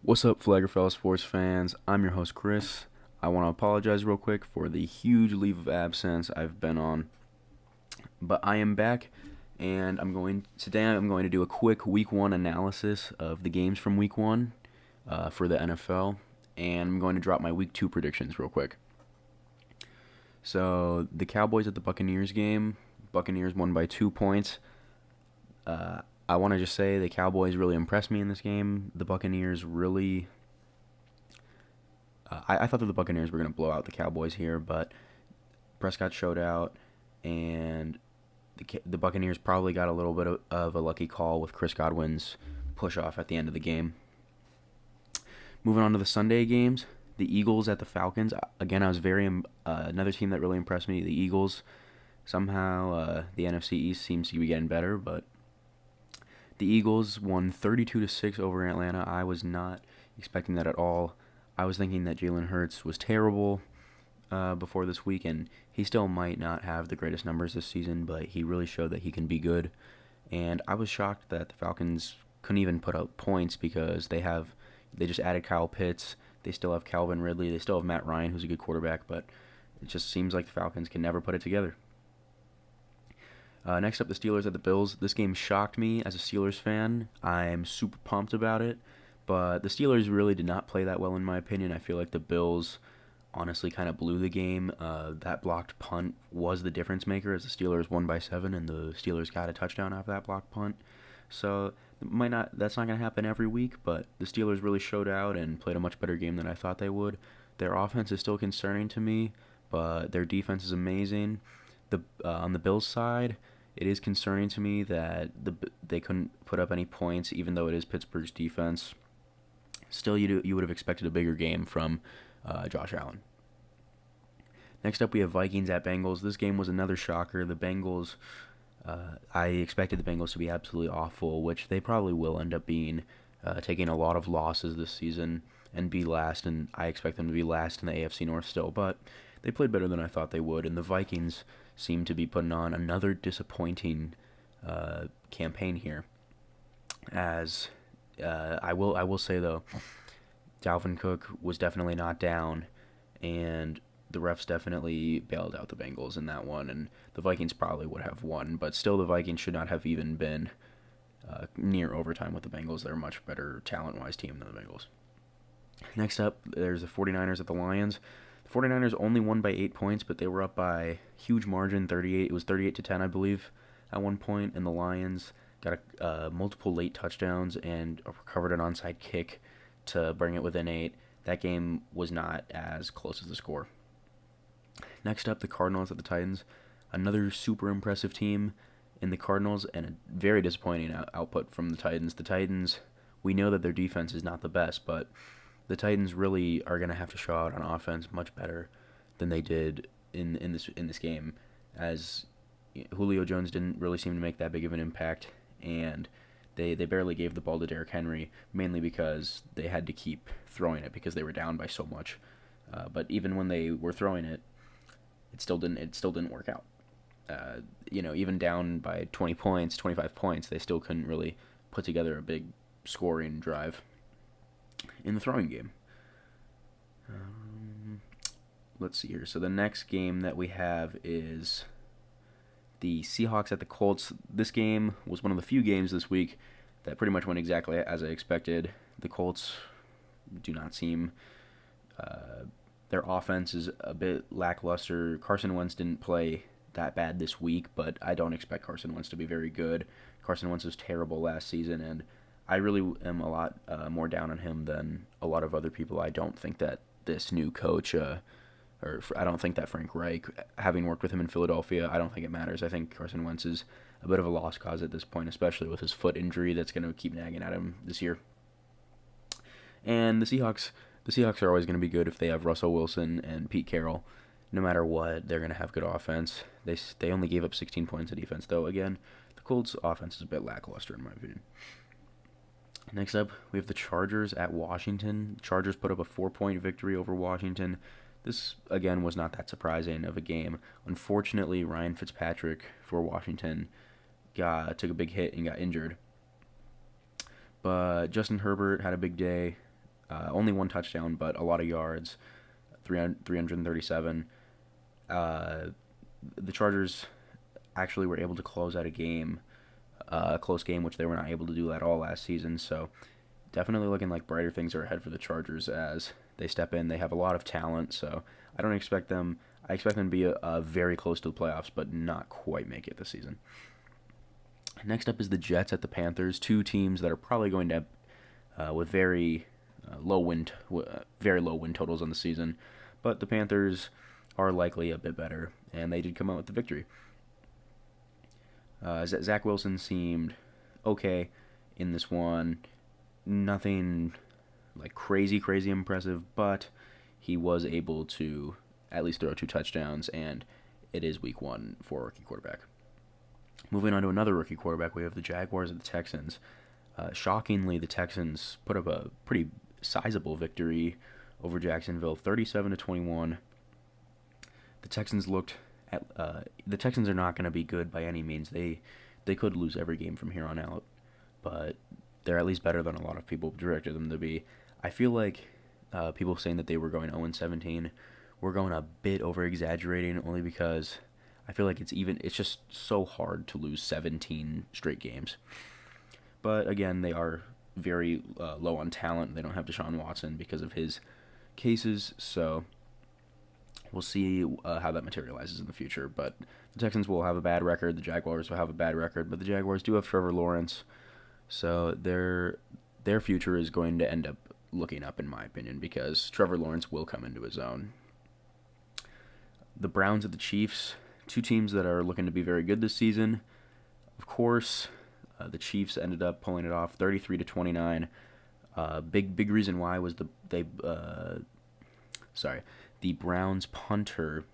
What's up, Flaggerfell sports fans? I'm your host, Chris. I want to apologize real quick for the huge leave of absence I've been on, but I am back, and today I'm going to do a quick Week One analysis of the games from Week One for the NFL, and I'm going to drop my Week Two predictions real quick. So the Cowboys at the Buccaneers game. Buccaneers won by 2 points. I want to just say the Cowboys really impressed me in this game. The Buccaneers really. I thought that the Buccaneers were going to blow out the Cowboys here, but Prescott showed out, and the Buccaneers probably got a little bit of a lucky call with Chris Godwin's push off at the end of the game. Moving on to the Sunday games, the Eagles at the Falcons. Again, I was another team that really impressed me. The Eagles. Somehow, the NFC East seems to be getting better, but the Eagles won 32-6 over Atlanta. I was not expecting that at all. I was thinking that Jalen Hurts was terrible before this week, and he still might not have the greatest numbers this season, but he really showed that he can be good. And I was shocked that the Falcons couldn't even put up points because they just added Kyle Pitts. They still have Calvin Ridley. They still have Matt Ryan, who's a good quarterback, but it just seems like the Falcons can never put it together. Next up, the Steelers at the Bills. This game shocked me as a Steelers fan. I'm super pumped about it, but the Steelers really did not play that well in my opinion. I feel like the Bills honestly kind of blew the game. That blocked punt was the difference maker as the Steelers won by 7 and the Steelers got a touchdown off that blocked punt. So that's not going to happen every week, but the Steelers really showed out and played a much better game than I thought they would. Their offense is still concerning to me, but their defense is amazing. On the Bills side, it is concerning to me that they couldn't put up any points, even though it is Pittsburgh's defense. Still, you would have expected a bigger game from Josh Allen. Next up, we have Vikings at Bengals. This game was another shocker. The Bengals, I expected the Bengals to be absolutely awful, which they probably will end up being, taking a lot of losses this season and be last, and I expect them to be last in the AFC North still, but they played better than I thought they would, and the Vikings seem to be putting on another disappointing campaign here. As I will say though, Dalvin Cook was definitely not down, and the refs definitely bailed out the Bengals in that one, and the Vikings probably would have won, but still the Vikings should not have even been near overtime with the Bengals. They're a much better talent-wise team than the Bengals. Next up, there's the 49ers at the Lions. The 49ers only won by 8 points, but they were up by huge margin, 38. It was 38-10, I believe, at one point, and the Lions got multiple late touchdowns and recovered an onside kick to bring it within 8. That game was not as close as the score. Next up, the Cardinals at the Titans. Another super impressive team in the Cardinals, and a very disappointing output from the Titans. The Titans, we know that their defense is not the best, but the Titans really are going to have to show out on offense much better than they did in this game, as Julio Jones didn't really seem to make that big of an impact, and they barely gave the ball to Derrick Henry, mainly because they had to keep throwing it because they were down by so much. But even when they were throwing it, it still didn't work out. Even down by 20 points, 25 points, they still couldn't really put together a big scoring drive in the throwing game. Let's see here. So the next game that we have is the Seahawks at the Colts. This game was one of the few games this week that pretty much went exactly as I expected. The Colts do not seem... their offense is a bit lackluster. Carson Wentz didn't play that bad this week, but I don't expect Carson Wentz to be very good. Carson Wentz was terrible last season, and I really am a lot more down on him than a lot of other people. I don't think that this new coach, I don't think that Frank Reich, having worked with him in Philadelphia, I don't think it matters. I think Carson Wentz is a bit of a lost cause at this point, especially with his foot injury that's going to keep nagging at him this year. And the Seahawks are always going to be good if they have Russell Wilson and Pete Carroll. No matter what, they're going to have good offense. They only gave up 16 points of defense, though. Again, the Colts' offense is a bit lackluster in my opinion. Next up, we have the Chargers at Washington. The Chargers put up a 4-point victory over Washington. This, again, was not that surprising of a game. Unfortunately, Ryan Fitzpatrick for Washington took a big hit and got injured. But Justin Herbert had a big day. Only one touchdown, but a lot of yards, 337. Uh, the Chargers actually were able to close out a close game, which they were not able to do at all last season. So definitely looking like brighter things are ahead for the Chargers as they step in. They have a lot of talent, so I don't expect them. I expect them to be very close to the playoffs, but not quite make it this season. Next up is the Jets at the Panthers, two teams that are probably going to with very low win totals on the season, but the Panthers are likely a bit better, and they did come out with the victory. Zach Wilson seemed okay in this one. Nothing like crazy impressive, but he was able to at least throw two touchdowns, and it is week one for a rookie quarterback. Moving on to another rookie quarterback, we have the Jaguars and the Texans. Shockingly, the Texans put up a pretty sizable victory over Jacksonville, 37-21. The Texans the Texans are not going to be good by any means. They could lose every game from here on out, but they're at least better than a lot of people projected them to be. I feel like people saying that they were going 0-17 were going a bit over exaggerating, only because I feel like it's just so hard to lose 17 straight games. But again, they are very low on talent. They don't have Deshaun Watson because of his cases, so we'll see how that materializes in the future. But the Texans will have a bad record. The Jaguars will have a bad record, but the Jaguars do have Trevor Lawrence, so their future is going to end up looking up, in my opinion, because Trevor Lawrence will come into his own. The Browns at the Chiefs, two teams that are looking to be very good this season. Of course, the Chiefs ended up pulling it off, 33-29. Big reason why was the Browns punter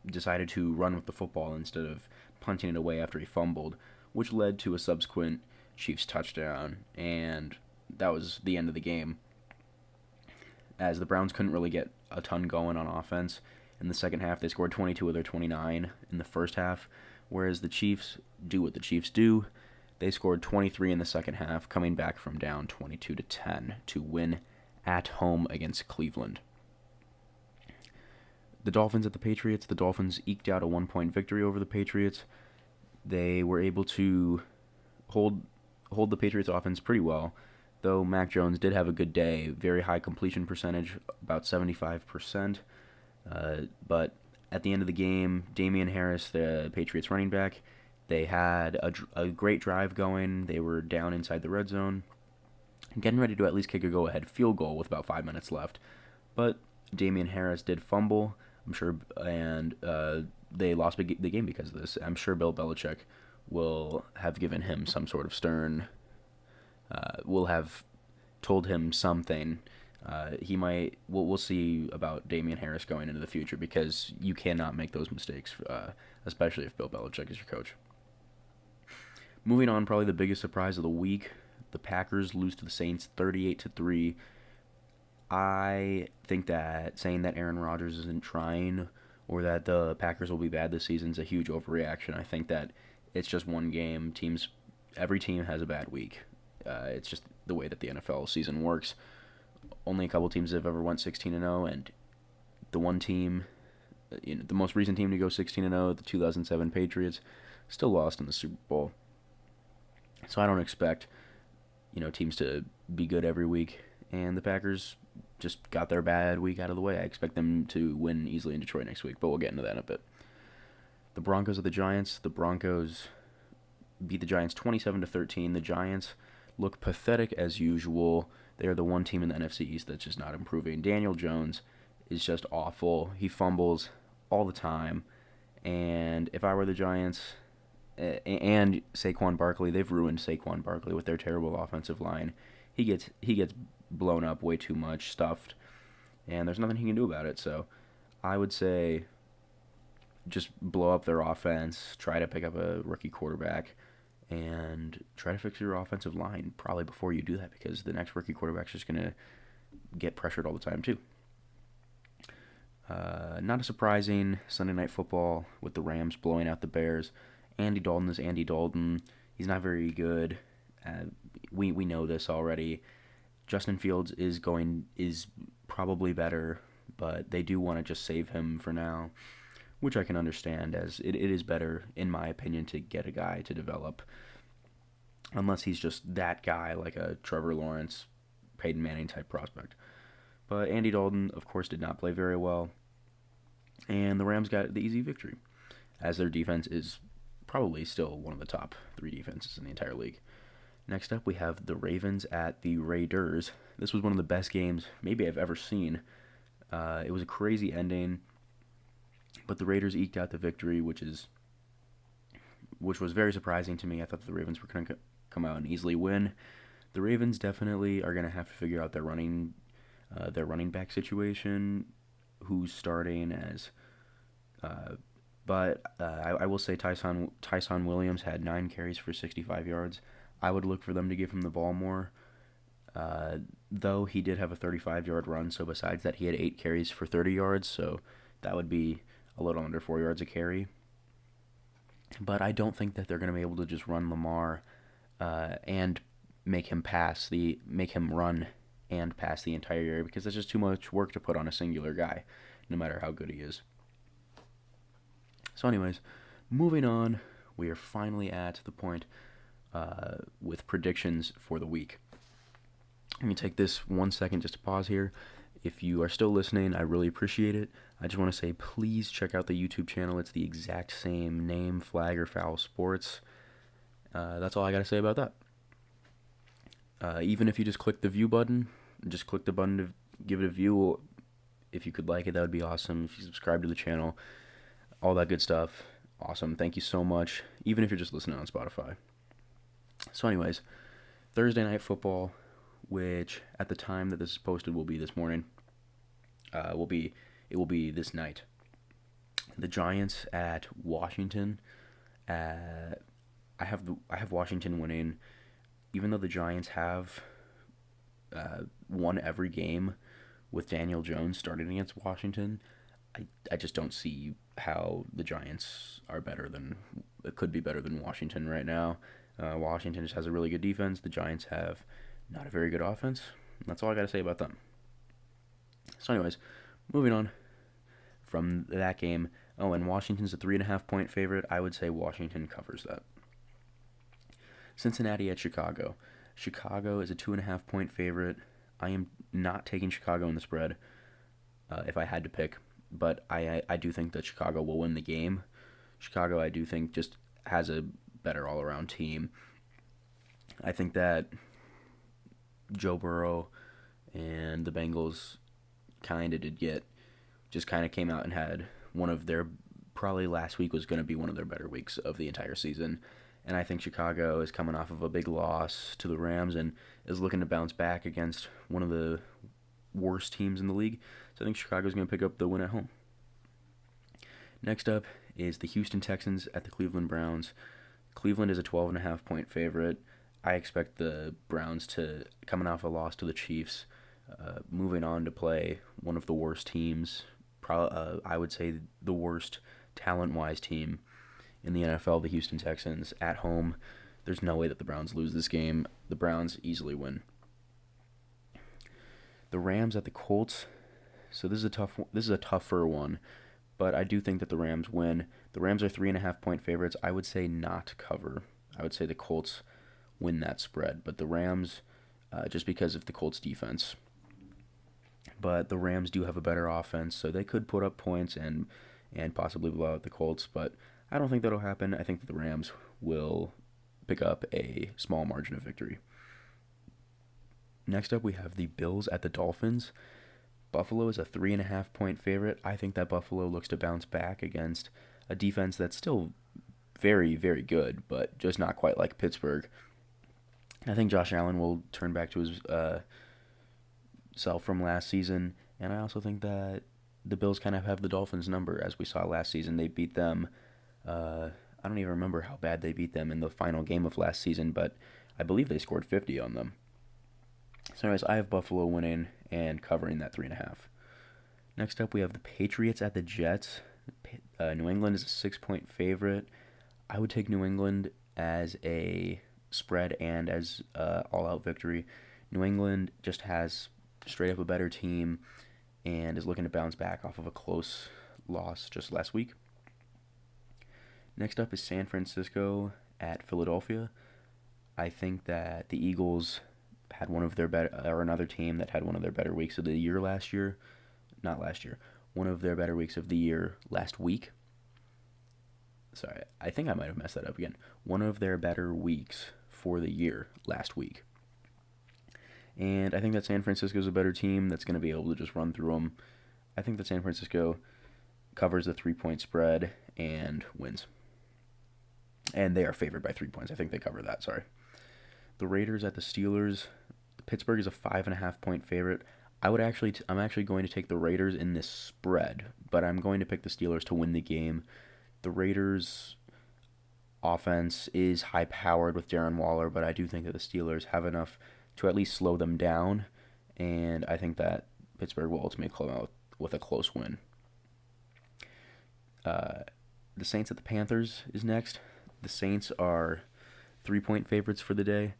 decided to run with the football instead of punting it away after he fumbled, which led to a subsequent Chiefs touchdown, and that was the end of the game, as the Browns couldn't really get a ton going on offense. In the second half, they scored 22 of their 29 in the first half, whereas the Chiefs do what the Chiefs do. They scored 23 in the second half, coming back from down 22-10 to win at home against Cleveland. The Dolphins at the Patriots. The Dolphins eked out a 1-point victory over the Patriots. They were able to hold the Patriots offense pretty well, though Mac Jones did have a good day. Very high completion percentage, about 75%. But at the end of the game, Damian Harris, the Patriots running back, they had a great drive going. They were down inside the red zone, getting ready to at least kick a go-ahead field goal with about 5 minutes left. But Damian Harris did fumble, I'm sure, and they lost the game because of this. I'm sure Bill Belichick will have given him some sort of stern, will have told him something. We'll see about Damian Harris going into the future, because you cannot make those mistakes, especially if Bill Belichick is your coach. Moving on, probably the biggest surprise of the week, the Packers lose to the Saints 38-3. I think that saying that Aaron Rodgers isn't trying, or that the Packers will be bad this season, is a huge overreaction. I think that it's just one game. Every team has a bad week. It's just the way that the NFL season works. Only a couple teams have ever went 16-0, and the one team, the most recent team to go 16-0, the 2007 Patriots, still lost in the Super Bowl. So I don't expect, teams to be good every week, and the Packers just got their bad week out of the way. I expect them to win easily in Detroit next week, but we'll get into that in a bit. The Broncos of the Giants. The Broncos beat the Giants 27-13. The Giants look pathetic as usual. They are the one team in the NFC East that's just not improving. Daniel Jones is just awful. He fumbles all the time. And if I were the Giants, and Saquon Barkley, they've ruined Saquon Barkley with their terrible offensive line. He gets blown up way too much, stuffed, and there's nothing he can do about it. So I would say just blow up their offense, try to pick up a rookie quarterback, and try to fix your offensive line probably before you do that, because the next rookie quarterback's just going to get pressured all the time too. Not a surprising Sunday Night Football with the Rams blowing out the Bears. Andy Dalton is Andy Dalton. He's not very good. We know this already. Justin Fields is probably better, but they do want to just save him for now, which I can understand, as it is better, in my opinion, to get a guy to develop, unless he's just that guy, like a Trevor Lawrence, Peyton Manning type prospect. But Andy Dalton, of course, did not play very well, and the Rams got the easy victory, as their defense is probably still one of the top three defenses in the entire league. Next up, we have the Ravens at the Raiders. This was one of the best games maybe I've ever seen. It was a crazy ending, but the Raiders eked out the victory, which was very surprising to me. I thought the Ravens were going to come out and easily win. The Ravens definitely are going to have to figure out their running back situation, who's starting as. But I will say Tyson Williams had 9 carries for 65 yards. I would look for them to give him the ball more. Though he did have a 35-yard run, so besides that, he had 8 carries for 30 yards, so that would be a little under 4 yards a carry. But I don't think that they're going to be able to just run Lamar and make him run and pass the entire year, because that's just too much work to put on a singular guy, no matter how good he is. So anyways, moving on, we are finally at the point with predictions for the week. Let me take this 1 second just to pause here. If you are still listening, I really appreciate it. I just want to say, please check out the YouTube channel. It's the exact same name, Flag or Foul Sports. That's all I got to say about that. Even if you just click the view button, just click the button to give it a view. If you could like it, that would be awesome. If you subscribe to the channel, all that good stuff, awesome. Thank you so much, even if you're just listening on Spotify. So anyways, Thursday Night Football, which at the time that this is posted will be this morning, it will be this night. The Giants at Washington. I have Washington winning, even though the Giants have won every game with Daniel Jones starting against Washington. I just don't see how the Giants could be better than Washington right now. Washington just has a really good defense. The Giants have not a very good offense. That's all I got to say about them. So anyways, moving on from that game. Oh, and Washington's a 3.5-point favorite. I would say Washington covers that. Cincinnati at Chicago. Chicago is a 2.5-point favorite. I am not taking Chicago in the spread if I had to pick, but I do think that Chicago will win the game. Chicago, I do think, just has a better all-around team. I think that Joe Burrow and the Bengals kind of came out and had one of their, probably last week was going to be one of their better weeks of the entire season. And I think Chicago is coming off of a big loss to the Rams and is looking to bounce back against one of the worst teams in the league. So I think Chicago is going to pick up the win at home. Next up is the Houston Texans at the Cleveland Browns. Cleveland is a 12.5-point favorite. I expect the Browns to, coming off a loss to the Chiefs, moving on to play one of the worst teams, I would say the worst talent-wise team in the NFL, the Houston Texans, at home. There's no way that the Browns lose this game. The Browns easily win. The Rams at the Colts. So this is a tougher one, but I do think that the Rams win. The Rams are 3.5-point favorites. I would say not cover. I would say the Colts win that spread, but the Rams, just because of the Colts defense. But the Rams do have a better offense, so they could put up points and possibly blow out the Colts, but I don't think that'll happen. I think that the Rams will pick up a small margin of victory. Next up, we have the Bills at the Dolphins. Buffalo is a 3.5-point favorite. I think that Buffalo looks to bounce back against a defense that's still very, very good, but just not quite like Pittsburgh. I think Josh Allen will turn back to his self from last season, and I also think that the Bills kind of have the Dolphins' number. As we saw last season, they beat them. I don't even remember how bad they beat them in the final game of last season, but I believe they scored 50 on them. So anyways, I have Buffalo winning and covering that 3.5. Next up, we have the Patriots at the Jets. New England is a 6-point favorite. I would take New England as a spread and as all-out victory. New England just has straight up a better team and is looking to bounce back off of a close loss just last week. Next up is San Francisco at Philadelphia. I think that the Eagles had one of their better, or another team that had one of their better weeks of the year last year. Not last year. One of their better weeks of the year last week. Sorry, I think I might have messed that up again. One of their better weeks for the year last week. And I think that San Francisco is a better team that's going to be able to just run through them. I think that San Francisco covers the 3-point spread and wins. And they are favored by 3 points. I think they cover that, sorry. The Raiders at the Steelers. Pittsburgh is a 5.5-point favorite. I'm actually going to take the Raiders in this spread, but I'm going to pick the Steelers to win the game. The Raiders' offense is high-powered with Darren Waller, but I do think that the Steelers have enough to at least slow them down, and I think that Pittsburgh will ultimately come out with a close win. The Saints at the Panthers is next. The Saints are 3-point favorites for the day.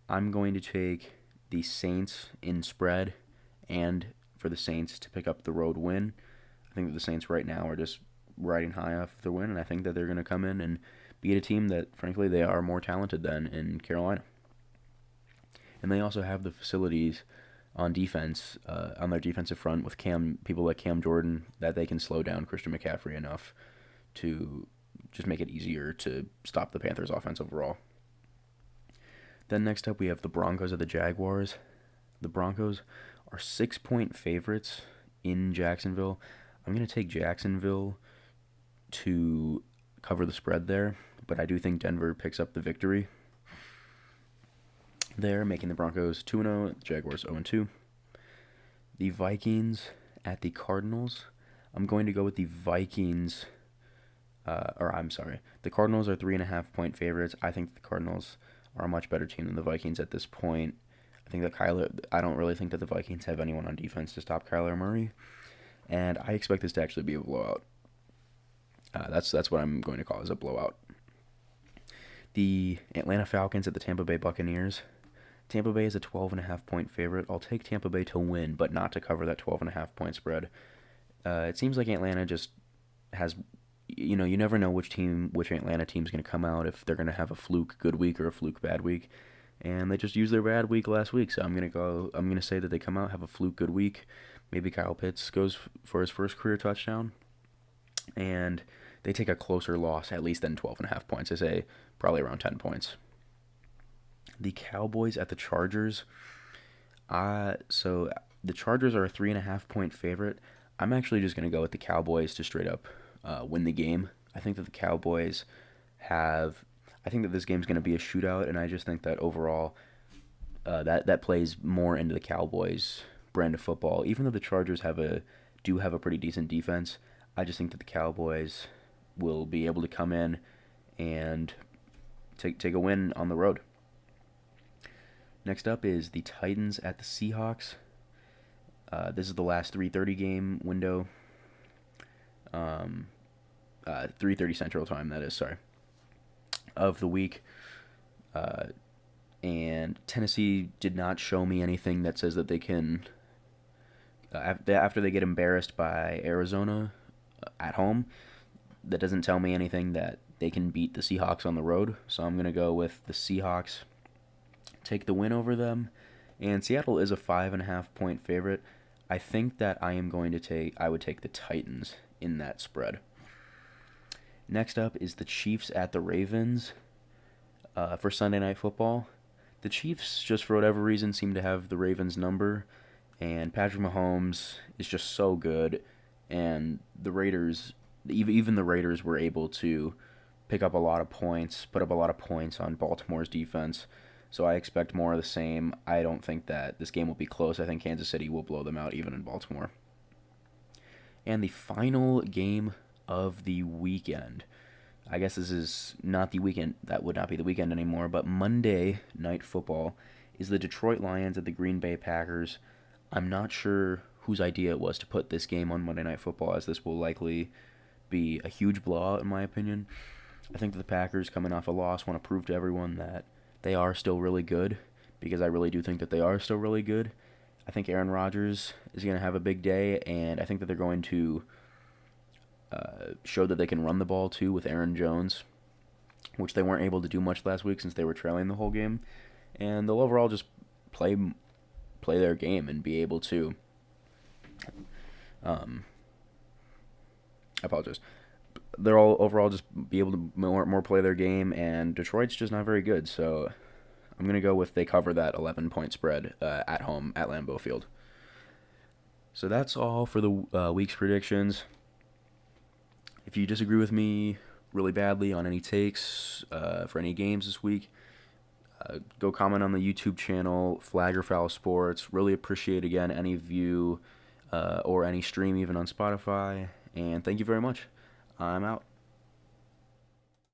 I'm going to take the Saints in spread and for the Saints to pick up the road win. I think that the Saints right now are just riding high off their win, and I think that they're going to come in and beat a team that, frankly, they are more talented than in Carolina. And they also have the facilities on defense, on their defensive front with people like Cam Jordan, that they can slow down Christian McCaffrey enough to just make it easier to stop the Panthers' offense overall. Then next up we have the Broncos at the Jaguars. The Broncos are 6-point favorites in Jacksonville. I'm going to take Jacksonville to cover the spread there, but I do think Denver picks up the victory there, making the Broncos 2-0, the Jaguars 0-2. The Vikings at the Cardinals. I'm going to go with the Vikings. The Cardinals are 3.5-point favorites. I think the Cardinals are a much better team than the Vikings at this point. I don't really think that the Vikings have anyone on defense to stop Kyler Murray, and I expect this to actually be a blowout. That's what I'm going to call as a blowout. The Atlanta Falcons at the Tampa Bay Buccaneers. Tampa Bay is a 12.5-point favorite. I'll take Tampa Bay to win, but not to cover that 12.5-point spread. It seems like Atlanta just has, you never know which Atlanta team's going to come out, if they're going to have a fluke good week or a fluke bad week. And they just used their bad week last week, so I'm going to say that they come out, have a fluke good week. Maybe Kyle Pitts goes for his first career touchdown. And they take a closer loss, at least than 12.5 points. I say probably around 10 points. The Cowboys at the Chargers. So the Chargers are a 3.5-point favorite. I'm actually just going to go with the Cowboys to straight up win the game. I think that the Cowboys I think that this game's going to be a shootout, and I just think that overall that plays more into the Cowboys' brand of football. Even though the Chargers do have a pretty decent defense, I just think that the Cowboys will be able to come in and take a win on the road. Next up is the Titans at the Seahawks. This is the last 3:30 game window. 3:30 Central Time, that is, sorry, of the week. And Tennessee did not show me anything that says that they can, after they get embarrassed by Arizona at home, that doesn't tell me anything that they can beat the Seahawks on the road. So I'm going to go with the Seahawks, take the win over them. And Seattle is a 5.5-point favorite. I think that I would take the Titans in that spread. Next up is the Chiefs at the Ravens for Sunday Night Football. The Chiefs, just for whatever reason, seem to have the Ravens' number, and Patrick Mahomes is just so good, and the Raiders, even the Raiders, were able to put up a lot of points on Baltimore's defense, so I expect more of the same. I don't think that this game will be close. I think Kansas City will blow them out, even in Baltimore. And the final game of the weekend. I guess this is not the weekend. That would not be the weekend anymore, but Monday Night Football is the Detroit Lions at the Green Bay Packers. I'm not sure whose idea it was to put this game on Monday Night Football, as this will likely be a huge blowout in my opinion. I think that the Packers, coming off a loss, want to prove to everyone that they are still really good. because I really do think that they are still really good. I think Aaron Rodgers is going to have a big day, and I think that they're going to show that they can run the ball too with Aaron Jones, which they weren't able to do much last week since they were trailing the whole game. And they'll overall just play their game and be able to. Um, I apologize. They're all overall just be able to more play their game, and Detroit's just not very good. So I'm gonna go with they cover that 11-point spread at home at Lambeau Field. So that's all for the week's predictions. If you disagree with me really badly on any takes for any games this week, go comment on the YouTube channel, Flag or Foul Sports. Really appreciate, again, any view or any stream even on Spotify. And thank you very much. I'm out.